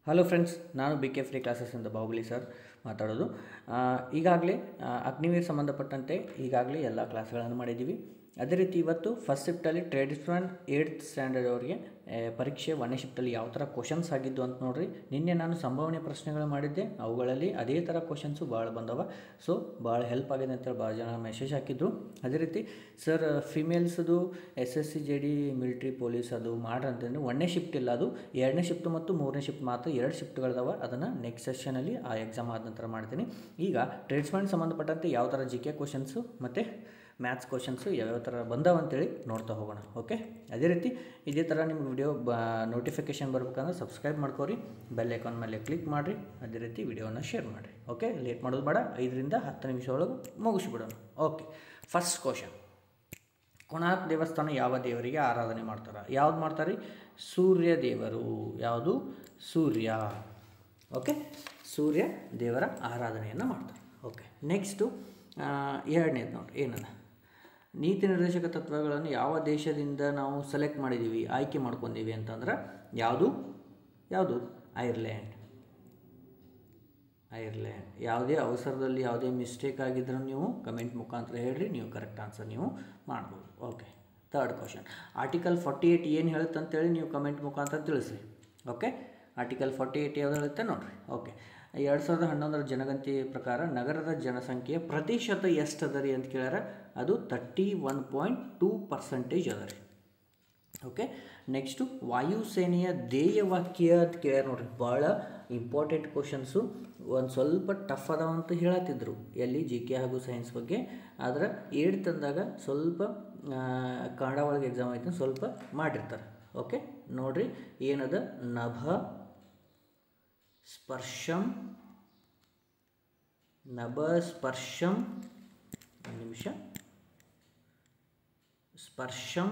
Hello friends, ನಾನು B K free ಕ್ಲಾಸಸ್ಸಿಂದ Bahubali sir ಮಾತಾಡೋದು. ಈಗಾಗಲೇ ಅಗ್ನಿವೀರ್ ಸಂಬಂಧಪಟ್ಟಂತೆ ಈಗಾಗಲೇ ಎಲ್ಲ ಕ್ಲಾಸ್ಗಳನ್ನು ಮಾಡಿದ್ದೀವಿ. ಅದೇ ರೀತಿ ಇವತ್ತು ಫಸ್ಟ್ ಶಿಫ್ಟಲ್ಲಿ ಟ್ರೆಡಿಷನಲ್ 8th ಸ್ಟ್ಯಾಂಡರ್ಡ್ ಅವರಿಗೆ ಪರೀಕ್ಷೆ 1ನೇ ಶಿಫ್ಟಲ್ಲಿ ಯಾವ ಥರ ಕ್ವಶನ್ಸ್ ಆಗಿದ್ದು ಅಂತ ನೋಡಿರಿ. ನಿನ್ನೆ ನಾನು ಸಂಭಾವನೆ ಪ್ರಶ್ನೆಗಳು ಮಾಡಿದ್ದೆ, ಅವುಗಳಲ್ಲಿ ಅದೇ ಥರ ಕ್ವಶನ್ಸು ಭಾಳ ಬಂದವ. ಸೊ ಭಾಳ ಹೆಲ್ಪ್ ಆಗಿದೆ ಅಂತೇಳಿ ಭಾಳ ಜನ ಮೆಸೇಜ್ ಹಾಕಿದ್ರು. ಅದೇ ರೀತಿ ಸರ್ ಫಿಮೇಲ್ಸ್ದು SSC JD ಮಿಲಿಟ್ರಿ ಪೊಲೀಸ್ ಅದು ಮಾಡ್ರಿ ಅಂತಂದರೆ 1ನೇ ಶಿಫ್ಟ್ ಇಲ್ಲ, ಅದು 2ನೇ ಶಿಫ್ಟ್ ಮತ್ತು 3ನೇ ಶಿಫ್ಟ್ ಮಾತ್ರ 2 ಶಿಫ್ಟ್ಗಳಿದಾವೆ. ಅದನ್ನು ನೆಕ್ಸ್ಟ್ ಸೆಷನಲ್ಲಿ ಆ ಎಕ್ಸಾಮ್ ಆದ ನಂತರ ಮಾಡ್ತೀನಿ. ಈಗ ಟ್ರೇಡ್ಸ್ಮನ್ ಸಂಬಂಧಪಟ್ಟಂತೆ ಯಾವ ಥರ GK ಕ್ವಶನ್ಸು ಮತ್ತು ಮ್ಯಾಥ್ಸ್ ಕ್ವಶನ್ಸು ಯಾವ್ಯಾವ ಥರ ಬಂದಾವ ಅಂತೇಳಿ ನೋಡ್ತಾ ಹೋಗೋಣ. ಓಕೆ, ಅದೇ ರೀತಿ ಇದೇ ಥರ ನಿಮ್ಮ ವಿಡಿಯೋ ನೋಟಿಫಿಕೇಷನ್ ಬರ್ಬೇಕಂದ್ರೆ ಸಬ್ಸ್ಕ್ರೈಬ್ ಮಾಡ್ಕೋರಿ, ಬೆಲ್ ಐಕಾನ್ ಮೇಲೆ ಕ್ಲಿಕ್ ಮಾಡಿರಿ, ಅದೇ ರೀತಿ ವಿಡಿಯೋನ ಶೇರ್ ಮಾಡಿರಿ. ಓಕೆ, ಲೇಟ್ ಮಾಡೋದು ಬೇಡ, 5ರಿಂದ 10 ನಿಮಿಷ ಒಳಗೆ ಮುಗಿಸ್ಬಿಡೋಣ. ಓಕೆ, ಫಸ್ಟ್ ಕ್ವಶನ್, ಕೋಣಾರ್ಕ್ ದೇವಸ್ಥಾನ ಯಾವ ದೇವರಿಗೆ ಆರಾಧನೆ ಮಾಡ್ತಾರೆ? ಯಾವ್ದು ಮಾಡ್ತಾರೆ? ಸೂರ್ಯ ದೇವರು. ಯಾವುದು? ಸೂರ್ಯ. ಓಕೆ, ಸೂರ್ಯ ದೇವರ ಆರಾಧನೆಯನ್ನು ಮಾಡ್ತಾರೆ. ಓಕೆ, ನೆಕ್ಸ್ಟು 2ನೇದು ನೋಡಿ, ಏನದ ನೀತಿ ನಿರ್ದೇಶಕ ತತ್ವಗಳನ್ನು ಯಾವ ದೇಶದಿಂದ ನಾವು ಸೆಲೆಕ್ಟ್ ಮಾಡಿದ್ದೀವಿ, ಆಯ್ಕೆ ಮಾಡ್ಕೊಂಡೀವಿ ಅಂತಂದ್ರೆ ಯಾವುದು? ಐರ್ಲ್ಯಾಂಡ್. ಯಾವುದೇ ಅವಸರದಲ್ಲಿ ಯಾವುದೇ ಮಿಸ್ಟೇಕ್ ಆಗಿದ್ರೂ ನೀವು ಕಮೆಂಟ್ ಮುಖಾಂತರ ಹೇಳ್ರಿ, ನೀವು ಕರೆಕ್ಟ್ ಆನ್ಸರ್ ನೀವು ಮಾಡ್ಬೋದು. ಓಕೆ, 3rd ಕ್ವಶನ್, ಆರ್ಟಿಕಲ್ 48 ಏನು ಹೇಳುತ್ತೆ ಅಂತೇಳಿ ನೀವು ಕಮೆಂಟ್ ಮುಖಾಂತರ ತಿಳಿಸ್ರಿ. ಓಕೆ, ಆರ್ಟಿಕಲ್ 48 ಯಾವ್ದು ಹೇಳುತ್ತೆ ನೋಡಿರಿ. ಓಕೆ, 2011 ಜನಗಣತಿ ಪ್ರಕಾರ ನಗರದ ಜನಸಂಖ್ಯೆ ಪ್ರತಿಶತ ಎಷ್ಟು ಅದ ರೀ ಅಂತ ಕೇಳ್ಯಾರ? ಅದು 31.2% ಅದ ರೀ. ಓಕೆ, ನೆಕ್ಸ್ಟು ವಾಯುಸೇನೆಯ ಧ್ಯೇಯವಾಕ್ಯ ಅಂತ ಕೇಳ್ಯಾರ ನೋಡ್ರಿ. ಭಾಳ ಇಂಪಾರ್ಟೆಂಟ್ ಕ್ವಶನ್ಸು, ಒಂದು ಸ್ವಲ್ಪ ಟಫ್ ಅದಾವ ಅಂತ ಹೇಳತ್ತಿದ್ರು ಎಲ್ಲಿ GK ಹಾಗೂ ಸೈನ್ಸ್ ಬಗ್ಗೆ. ಆದರೆ 8th ಅಂದಾಗ ಸ್ವಲ್ಪ ಕನ್ನಡ ಒಳಗೆ ಎಕ್ಸಾಮ್ ಆಯ್ತು, ಸ್ವಲ್ಪ ಮಾಡಿರ್ತಾರೆ. ಓಕೆ, ನೋಡ್ರಿ ಏನದ? ನಭ ಸ್ಪರ್ಶಂ, ಒಂದು ನಿಮಿಷ, ಸ್ಪರ್ಶಂ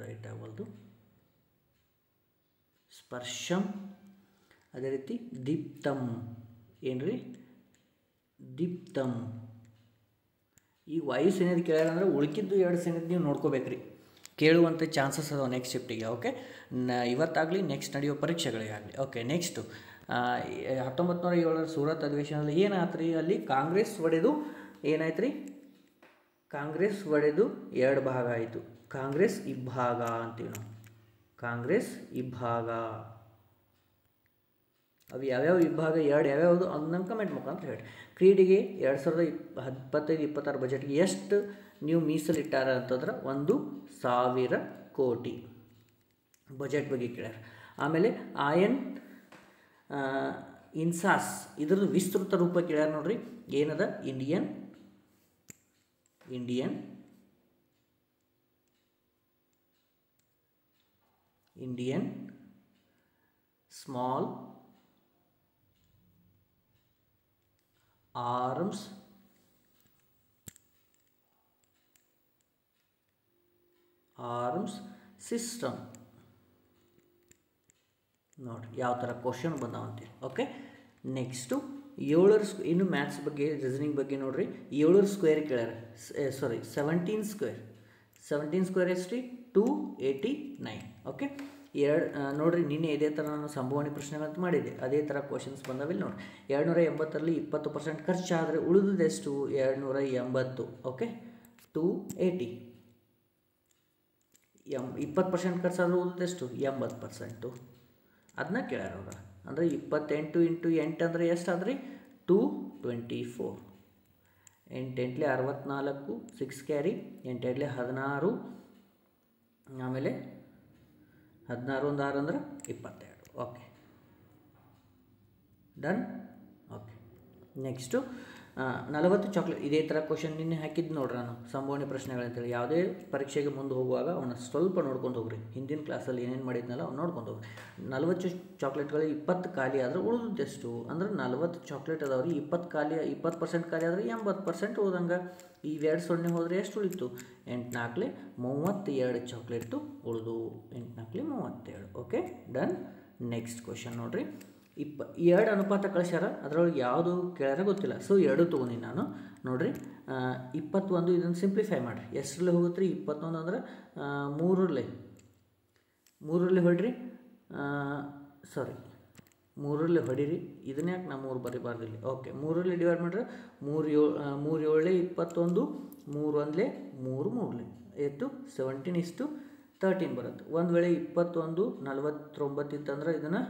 ರೈಟ್ ಆಗಲ್ದು, ಸ್ಪರ್ಶಂ. ಅದೇ ರೀತಿ ದೀಪ್ತಂ, ಏನ್ರಿ? ದೀಪ್ತಂ. ಈ ವಾಯುಸೇನೆದು ಕೇಳ್ಯಾರ ಅಂದ್ರೆ ಉಳ್ಕಿದ್ದು 2 ಸೇನೆದು ನೀವು ನೋಡ್ಕೋಬೇಕ್ರಿ, ಕೇಳುವಂಥ ಚಾನ್ಸಸ್ ಅದಾವೆ ನೆಕ್ಸ್ಟ್ ಶಿಫ್ಟಿಗೆ. ಓಕೆ, ಇವತ್ತಾಗಲಿ ನೆಕ್ಸ್ಟ್ ನಡೆಯೋ ಪರೀಕ್ಷೆಗಳಿಗಾಗಲಿ. ಓಕೆ, ನೆಕ್ಸ್ಟು 1907 ಸೂರತ್ ಅಧಿವೇಶನದಲ್ಲಿ ಏನಾಯ್ತು ರೀ? ಅಲ್ಲಿ ಕಾಂಗ್ರೆಸ್ ಒಡೆದು ಏನಾಯ್ತು ರೀ? ಕಾಂಗ್ರೆಸ್ ಒಡೆದು 2 ಭಾಗ ಆಯಿತು. ಕಾಂಗ್ರೆಸ್ ಇಬ್ಬಾಗ ಅಂತೀವಿ ನಾವು, ಕಾಂಗ್ರೆಸ್ ಇಬ್ಬಾಗ. ಅವು ಯಾವ್ಯಾವ ವಿಭಾಗ 2 ಯಾವ್ಯಾವುದು ಅದನ್ನ ಕಮೆಂಟ್ ಮುಖಾಂತರ ಹೇಳಿ. ಕ್ರೀಡೆಗೆ 2025-26 ಬಜೆಟ್ಗೆ ಎಷ್ಟು ನೀವು ಮೀಸಲಿಟ್ಟಾರ ಅಂತಂದ್ರೆ 1,000 ಕೋಟಿ ಬಜೆಟ್ ಬಗ್ಗೆ ಕೇಳ್ಯಾರ. ಆಮೇಲೆ ಆಯನ್ ಇನ್ಸಾಸ್ ಇದ್ರದ್ದು ವಿಸ್ತೃತ ರೂಪ ಕೇಳ್ಯಾರ ನೋಡ್ರಿ. ಏನದ? Indian small arms system. ನೋಡಿ ಯಾವ ಥರ ಕ್ವಶನ್ ಬಂದಾವಂತೀವಿ. ಓಕೆ, ನೆಕ್ಸ್ಟು 7 ಇನ್ನು ಮ್ಯಾಥ್ಸ್ ಬಗ್ಗೆ ರೀಸನಿಂಗ್ ಬಗ್ಗೆ ನೋಡ್ರಿ. 7 ಸ್ಕ್ವೇರ್ ಕೇಳ್ಯಾರ, 17 ಸ್ಕ್ವೇರ್ ಎಷ್ಟು? 289. ಓಕೆ, ನೋಡಿರಿ ನಿನ್ನೆ ಇದೇ ಥರ ನಾನು ಸಂಭಾವನೆ ಪ್ರಶ್ನೆಗಳಂತ ಮಾಡಿದ್ದೆ, ಅದೇ ಥರ ಕ್ವಶನ್ಸ್ ಬಂದವಿಲ್ಲ ನೋಡಿ. 280ರಲ್ಲಿ 20% ಖರ್ಚಾದರೆ ಉಳಿದದೆಷ್ಟು? 280. ಓಕೆ, 280. 20% ಖರ್ಚಾದ್ರೆ ಉಳಿದೆಷ್ಟು? 80%. ಅದನ್ನ ಕೇಳ್ಯಾರ ಅವ್ರ. ಅಂದರೆ 28 × 8 ಅಂದರೆ ಎಷ್ಟು ಆದ್ರಿ? 224. 8 8 64, 6 ಕ್ಯಾರಿ, 8 8 16, ಆಮೇಲೆ 16 1 6 ಅಂದ್ರೆ 22. Okay, done. Okay, next 40 chocolate. ಇದೇ ಥರ ಕ್ವಶನ್ ನಿನ್ನೆ ಹಾಕಿದ್ದು ನೋಡ್ರಿ ನಾನು, ಸಂಭಾವನೆ ಪ್ರಶ್ನೆಗಳಂತೇಳಿ. ಯಾವುದೇ ಪರೀಕ್ಷೆಗೆ ಮುಂದೆ ಹೋಗುವಾಗ ಅವನ್ನ ಸ್ವಲ್ಪ ನೋಡ್ಕೊಂಡು ಹೋಗ್ರಿ. ಹಿಂದಿನ ಕ್ಲಾಸಲ್ಲಿ ಏನೇನು ಮಾಡಿದ್ನಲ್ಲ ಅವ್ನು ನೋಡ್ಕೊಂಡು ಹೋಗ್ರಿ. 40 ಚಾಕ್ಲೇಟ್ಗಳಿಗೆ 20 ಖಾಲಿ ಆದರೆ ಉಳಿದೆಷ್ಟು? ಅಂದ್ರೆ 40 ಚಾಕ್ಲೇಟ್ ಅದಾವ್ರಿ, 20% ಖಾಲಿ ಆದರೆ 80% ಉಳ್ದಂಗೆ. ಈ 2 0 ಹೋದರೆ ಎಷ್ಟು ಉಳಿತು? 8 4 32 ಚಾಕ್ಲೇಟು ಉಳಿದು. 8 4 32. Okay, done. ನೆಕ್ಸ್ಟ್ ಕ್ವಶನ್ ನೋಡ್ರಿ. 2 ಅನುಪಾತ ಕಳಿಸ್ಯಾರ, ಅದರೊಳಗೆ ಯಾವುದು ಕೇಳ್ಯಾರ ಗೊತ್ತಿಲ್ಲ. ಸೊ 2 ತೊಗೊಂಡಿನಿ ನಾನು. ನೋಡಿರಿ 21 ಇದನ್ನು ಸಿಂಪ್ಲಿಫೈ ಮಾಡಿರಿ. ಎಷ್ಟರಲ್ಲಿ ಹೋಗುತ್ತೆ ರೀ? 21 ಅಂದ್ರೆ 3ರಲ್ಲಿ ಹೊಡ್ರಿ. ಸಾರಿ ಮೂರಲ್ಲಿ ಹೊಡೀರಿ, ಇದನ್ನ ಯಾಕೆ ನಾ 3 ಬರೀಬಾರ್ದಿಲ್ಲ. ಓಕೆ, 3ರಲ್ಲಿ ಡಿವೈಡ್ ಮಾಡಿದ್ರೆ 3 7 21, 3 1 3 3 ಎಷ್ಟು 17:13 ಬರುತ್ತೆ. ಒಂದು ವೇಳೆ 21 49 ಇತ್ತಂದ್ರೆ ಇದನ್ನು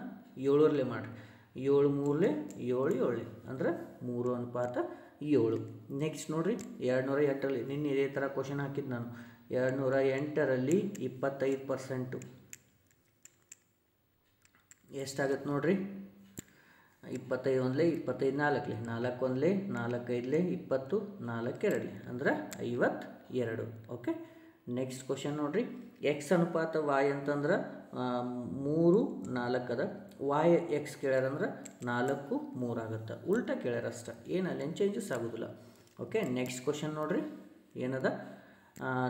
7ರಲ್ಲಿ ಮಾಡಿರಿ. 7 3 7 7 ಅಂದ್ರೆ 3:7. ನೆಕ್ಸ್ಟ್ ನೋಡಿರಿ 208ರಲ್ಲಿ ನಿನ್ನೆ ಇದೇ ಥರ ಕ್ವಶನ್ ಹಾಕಿದ್ದು ನಾನು. 208ರಲ್ಲಿ 25% ಎಷ್ಟಾಗುತ್ತೆ ನೋಡಿರಿ. 25 1 25 4 4 1 4 5 20 4 2 ಅಂದ್ರೆ 52. ಓಕೆ, ನೆಕ್ಸ್ಟ್ ಕ್ವಶನ್ ನೋಡಿರಿ. ಎಕ್ಸ್ ಅನುಪಾತ ವಾಯ್ ಅಂತಂದ್ರೆ 3 4 ಅದ. ವಾಯ್ ಎಕ್ಸ್ ಕೇಳ್ಯಾರಂದ್ರೆ 4 3 ಆಗುತ್ತೆ. ಉಲ್ಟಾ ಕೇಳ್ಯಾರ ಅಷ್ಟೆ, ಏನು ಅಲ್ಲೇನು ಚೇಂಜಸ್ ಆಗೋದಿಲ್ಲ. ಓಕೆ, ನೆಕ್ಸ್ಟ್ ಕ್ವಶನ್ ನೋಡಿರಿ ಏನದ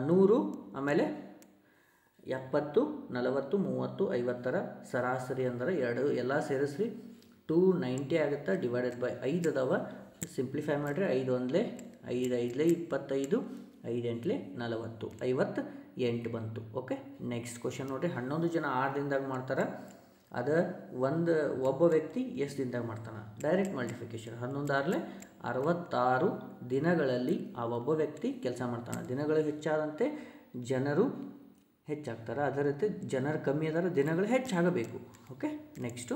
100 ಆಮೇಲೆ 70 40 30 50 ಸರಾಸರಿ ಅಂದ್ರೆ ಎಲ್ಲ ಸೇರಿಸ್ರಿ 290 ಆಗುತ್ತೆ. ಡಿವೈಡೆಡ್ ಬೈ 5 ಅದಾವ. ಸಿಂಪ್ಲಿಫೈ ಮಾಡಿರಿ. 5 1 5 5 25 5 8 40 58 ಬಂತು. ಓಕೆ, ನೆಕ್ಸ್ಟ್ ಕ್ವಶನ್ ನೋಡಿರಿ. 11 ಜನ 6 ದಿನದಾಗ ಮಾಡ್ತಾರೆ. ಅದು ಒಬ್ಬ ವ್ಯಕ್ತಿ ಎಷ್ಟು ದಿನದಾಗ ಮಾಡ್ತಾನೆ? Direct multiplication. 11 6 66 ದಿನಗಳಲ್ಲಿ ಆ ಒಬ್ಬ ವ್ಯಕ್ತಿ ಕೆಲಸ ಮಾಡ್ತಾನೆ. ದಿನಗಳು ಹೆಚ್ಚಾದಂತೆ ಜನರು ಹೆಚ್ಚಾಗ್ತಾರೆ. ಅದೇ ರೀತಿ ಜನರು ಕಮ್ಮಿ ಅದಾರ, ದಿನಗಳು ಹೆಚ್ಚಾಗಬೇಕು. ಓಕೆ, ನೆಕ್ಸ್ಟು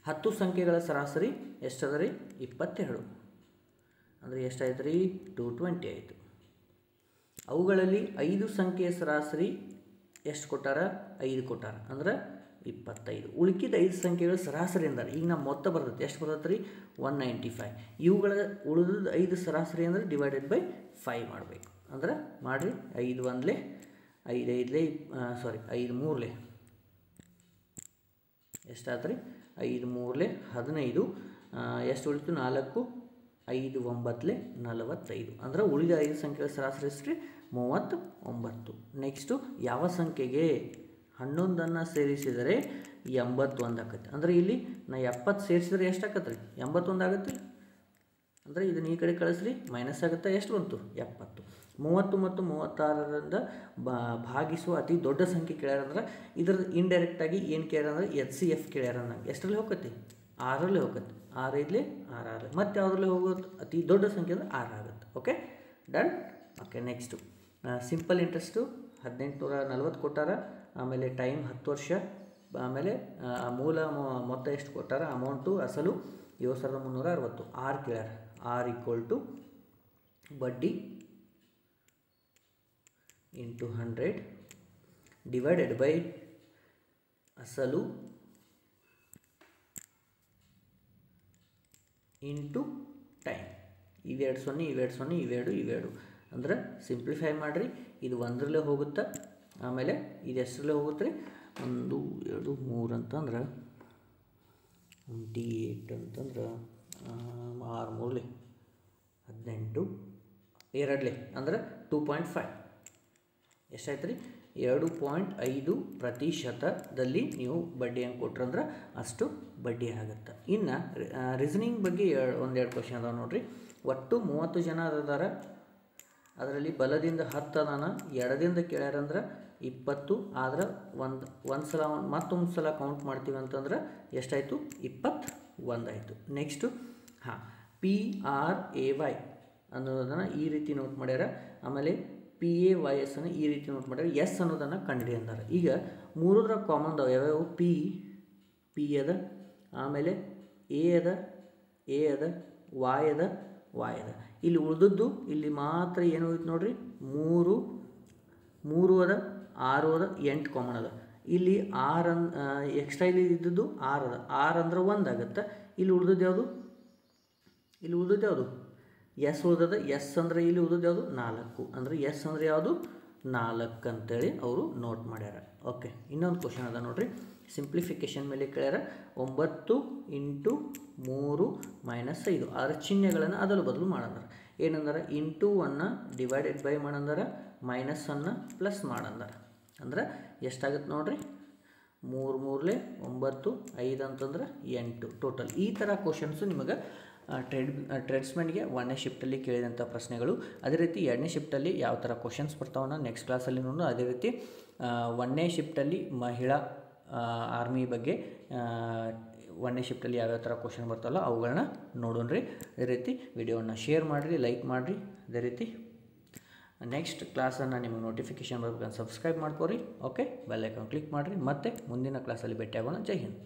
10 ಸಂಖ್ಯೆಗಳ ಸರಾಸರಿ ಎಷ್ಟದ ರೀ? 22. ಅಂದರೆ ಎಷ್ಟಾಯ್ತು ರೀ? 220 ಆಯಿತು. ಅವುಗಳಲ್ಲಿ 5 ಸಂಖ್ಯೆಯ ಸರಾಸರಿ ಎಷ್ಟು ಕೊಟ್ಟಾರ? 5 ಕೊಟ್ಟಾರ, ಅಂದ್ರೆ 25. ಉಳ್ಕಿದ 5 ಸಂಖ್ಯೆಗಳ ಸರಾಸರಿ ಅಂತಾರೆ. ಈಗ ನಮ್ಮ ಮೊತ್ತ ಬರ್ತೈತೆ, ಎಷ್ಟು ಬರ್ತೈತೆ ರೀ? 195. ಇವುಗಳ ಉಳಿದ 5 ಸರಾಸರಿ ಅಂದರೆ ಡಿವೈಡೆಡ್ ಬೈ 5 ಮಾಡಬೇಕು. ಅಂದ್ರೆ ಮಾಡಿರಿ. 5 1 5 5 5 3 ಎಷ್ಟಾಯ್ತು ರೀ? 5 3 15. ಎಷ್ಟು ಉಳಿತು? 4 5 9 45. ಅಂದರೆ ಉಳಿದ 5 ಸಂಖ್ಯೆಗಳ ಸರಾಸರಿ ಎಷ್ಟು ರೀ? 39. ನೆಕ್ಸ್ಟು ಯಾವ ಸಂಖ್ಯೆಗೆ 11 ಸೇರಿಸಿದರೆ 81 ಆಕತ್ತೆ? ಅಂದರೆ ಇಲ್ಲಿ ನಾ 70 ಸೇರಿಸಿದ್ರೆ ಎಷ್ಟು ಆಕತ್ತೆ ರೀ? 81 ಆಗುತ್ತೆ. ಅಂದರೆ ಇದನ್ನು ಈ ಕಡೆ ಕಳಿಸ್ರಿ, ಮೈನಸ್ ಆಗುತ್ತೆ. ಎಷ್ಟು ಬಂತು? 70. 30 ಮತ್ತು 36ರಿಂದ ಭಾಗಿಸುವ ಅತಿ ದೊಡ್ಡ ಸಂಖ್ಯೆ ಕೇಳ್ಯಾರಂದ್ರೆ ಇದ್ರದ್ದು ಇಂಡೈರೆಕ್ಟಾಗಿ ಏನು ಕೇಳ್ಯಾರಂದ್ರೆ HCF ಕೇಳ್ಯಾರಂದಂಗೆ. ಎಷ್ಟರಲ್ಲಿ ಹೋಗತ್ತೆ? 6ರಲ್ಲಿ ಹೋಗತ್ತೆ. 6 5 6 6. ಮತ್ತು ಯಾವುದ್ರಲ್ಲಿ ಹೋಗೋದು? ಅತಿ ದೊಡ್ಡ ಸಂಖ್ಯೆ ಅಂದರೆ 6 ಆಗುತ್ತೆ. Okay, done. Okay, next simple interest 1840 ಕೊಟ್ಟಾರ. ಆಮೇಲೆ ಟೈಮ್ 10 ವರ್ಷ. ಆಮೇಲೆ ಮೂಲ ಮೊತ್ತ ಎಷ್ಟು ಕೊಟ್ಟಾರ? ಅಮೌಂಟು ಅಸಲು 7360. ಆರ್ ಕೇಳ್ಯಾರ. ಆರ್ ಈಕ್ವಲ್ ಟು ಬಡ್ಡಿ ಇಂಟು 100 ಡಿವೈಡೆಡ್ ಬೈ ಅಸಲು ಇಂಟು ಟೈಮ್. ಇವೆರಡು 0 ಇವೆರಡು 0 ಇವೆರಡು. ಅಂದರೆ ಸಿಂಪ್ಲಿಫೈ ಮಾಡಿರಿ. ಇದು 1ರಲ್ಲೇ ಹೋಗುತ್ತೆ. ಆಮೇಲೆ ಇದು ಎಷ್ಟರಲ್ಲೇ ಹೋಗುತ್ತೆ ರೀ? 1 2 3 ಅಂತಂದ್ರೆ 28 ಅಂತಂದ್ರೆ 6 3 18 2 ಅಂದರೆ 2.5 ಎಷ್ಟಾಯ್ತು ರೀ? 2.5% ನೀವು ಬಡ್ಡಿ ಹೆಂಗೆ ಕೊಟ್ರಂದ್ರೆ ಅಷ್ಟು ಬಡ್ಡಿ ಆಗುತ್ತೆ. ಇನ್ನು ರೀಸನಿಂಗ್ ಬಗ್ಗೆ ಒಂದೆರಡು ಕ್ವಶನ್ ಅದಾವೆ ನೋಡಿರಿ. ಒಟ್ಟು 30 ಜನ ಅದಾರ. ಅದರಲ್ಲಿ ಬಲದಿಂದ 10 ಅದಾನ, ಎಡದಿಂದ ಕೇಳ್ಯಾರಂದ್ರೆ 20. ಆದ್ರೆ ಒಂದು ಸಲ ಮತ್ತೊಂದು ಸಲ ಕೌಂಟ್ ಮಾಡ್ತೀವಿ ಅಂತಂದ್ರೆ ಎಷ್ಟಾಯಿತು? 21 ಆಯಿತು. ನೆಕ್ಸ್ಟು PRAY ಅನ್ನೋದನ್ನು ಈ ರೀತಿ ನೋಟ್ ಮಾಡ್ಯಾರ. ಆಮೇಲೆ PAYS ಅನ್ನು ಈ ರೀತಿ ನೋಟ್ ಮಾಡ್ಯಾರ. ಎಸ್ ಅನ್ನೋದನ್ನು ಕಂಡುಹಿಡಿ ಅಂತಾರೆ. ಈಗ 3ರ ಕಾಮನ್ ಅದಾವೆ. ಯಾವ್ಯಾವು? ಪಿ ಅದ, ಆಮೇಲೆ ಎ ಅದ, ವಾಯ್ ಅದ. ಇಲ್ಲಿ ಉಳಿದದ್ದು ಇಲ್ಲಿ ಮಾತ್ರ ಏನು ಹೋಯ್ತು ನೋಡ್ರಿ? 3 ಅದ, 6 ಅದ, 8 ಕಾಮನ್ ಅದ. ಇಲ್ಲಿ 6 ಎಕ್ಸ್ಟ್ರಾ ಇಲ್ಲಿ ಇದ್ದದ್ದು 6 ಅದ. 6 ಅಂದ್ರೆ 1 ಆಗುತ್ತೆ. ಇಲ್ಲಿ ಉಳಿದದ್ದು ಯಾವುದು? ಎಸ್ ಉಳಿದದ. ಎಸ್ ಅಂದರೆ ಇಲ್ಲಿ ಉಳಿದದ್ದು ಯಾವುದು? 4. ಅಂದರೆ ಎಸ್ ಅಂದರೆ ಯಾವುದು? 4 ಅಂತೇಳಿ ಅವರು ನೋಟ್ ಮಾಡ್ಯಾರ. ಓಕೆ, ಇನ್ನೊಂದು ಕ್ವಶನ್ ಅದ ನೋಡ್ರಿ. ಸಿಂಪ್ಲಿಫಿಕೇಶನ್ ಮೇಲೆ ಕೇಳ್ಯಾರ. 9 ಇಂಟು 3 ಮೈನಸ್ 5. ಅದರ ಚಿಹ್ನೆಗಳನ್ನು ಅದಲು ಬದಲು ಮಾಡಂದಾರ. ಏನಂದ್ರೆ ಇಂಟು 1 ಡಿವೈಡೆಡ್ ಬೈ ಮಾಡಂದಾರ, ಮೈನಸ್ 1 ಪ್ಲಸ್ ಮಾಡಂದಾರ. ಅಂದ್ರೆ ಎಷ್ಟಾಗುತ್ತೆ ನೋಡ್ರಿ? 3 3 9 5 ಅಂತಂದ್ರೆ 8 ಟೋಟಲ್. ಈ ಥರ ಕ್ವಶನ್ಸು ನಿಮಗೆ ಟ್ರೇಡ್ಸ್ಮನ್ಗೆ 1ನೇ ಶಿಫ್ಟಲ್ಲಿ ಕೇಳಿದಂಥ ಪ್ರಶ್ನೆಗಳು. ಅದೇ ರೀತಿ 2ನೇ ಶಿಫ್ಟಲ್ಲಿ ಯಾವ ಥರ ಕ್ವಶನ್ಸ್ ಬರ್ತಾವನ್ನ ನೆಕ್ಸ್ಟ್ ಕ್ಲಾಸಲ್ಲಿ ನೋಡೋಣ. ಅದೇ ರೀತಿ 1ನೇ ಶಿಫ್ಟಲ್ಲಿ ಮಹಿಳಾ ಆರ್ಮಿ ಬಗ್ಗೆ ಒಂದನೇ ಶಿಫ್ಟಲ್ಲಿ ಯಾವ್ಯಾವ ಥರ ಕ್ವಶನ್ ಬರ್ತಲ್ಲ ಅವುಗಳನ್ನ ನೋಡೋಣ ರೀ. ಅದೇ ರೀತಿ ವಿಡಿಯೋವನ್ನು ಶೇರ್ ಮಾಡಿರಿ, ಲೈಕ್ ಮಾಡಿರಿ. ಅದೇ ರೀತಿ ನೆಕ್ಸ್ಟ್ ಕ್ಲಾಸನ್ನು ನಿಮಗೆ ನೋಟಿಫಿಕೇಷನ್ ಬರ್ಬೇಕಂತ ಸಬ್ಸ್ಕ್ರೈಬ್ ಮಾಡ್ಕೊರಿ. ಓಕೆ, ಬೆಲ್ ಐಕಾನ್ ಕ್ಲಿಕ್ ಮಾಡಿರಿ. ಮತ್ತೆ ಮುಂದಿನ ಕ್ಲಾಸಲ್ಲಿ ಭೇಟಿಯಾಗೋಣ. ಜೈ ಹಿಂದ್.